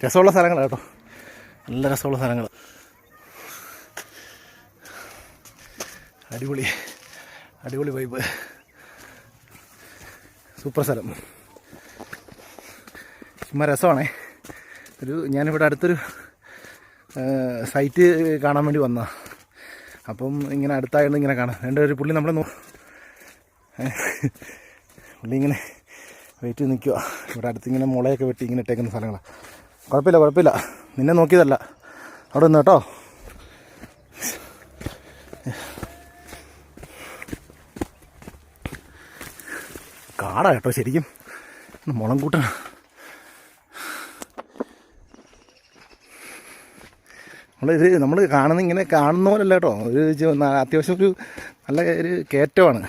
രസമുള്ള സ്ഥലങ്ങളാണ് കേട്ടോ, നല്ല രസമുള്ള സ്ഥലങ്ങൾ. അടിപൊളി അടിപൊളി വൈബ്, സൂപ്പർ സ്ഥലം. ചുമ്മാ രസമാണേ. ഞാനിവിടെ അടുത്തൊരു സൈറ്റ് കാണാൻ വേണ്ടി വന്നതാണ്. അപ്പം ഇങ്ങനെ അടുത്തായിരുന്നു ഇങ്ങനെ കാണാം. ഒരു പുള്ളി നമ്മളെ പുള്ളി ഇങ്ങനെ വെയിറ്റ് ചെയ്ത് നിൽക്കുക. ഇവിടെ അടുത്തിങ്ങനെ മുളയൊക്കെ വെട്ടി ഇങ്ങനെ ഇട്ടേക്കുന്ന സ്ഥലങ്ങളാണ്. കുഴപ്പമില്ല, നിന്നെ നോക്കിയതല്ല. അവിടെ നിന്ന് കേട്ടോ. കാടാ കേട്ടോ ശരിക്കും, മുളം കൂട്ടാണ്. നമ്മൾ കാണുന്ന ഇങ്ങനെ കാണുന്ന പോലല്ല കേട്ടോ. അത്യാവശ്യം ഒരു നല്ല ഒരു കയറ്റമാണ്.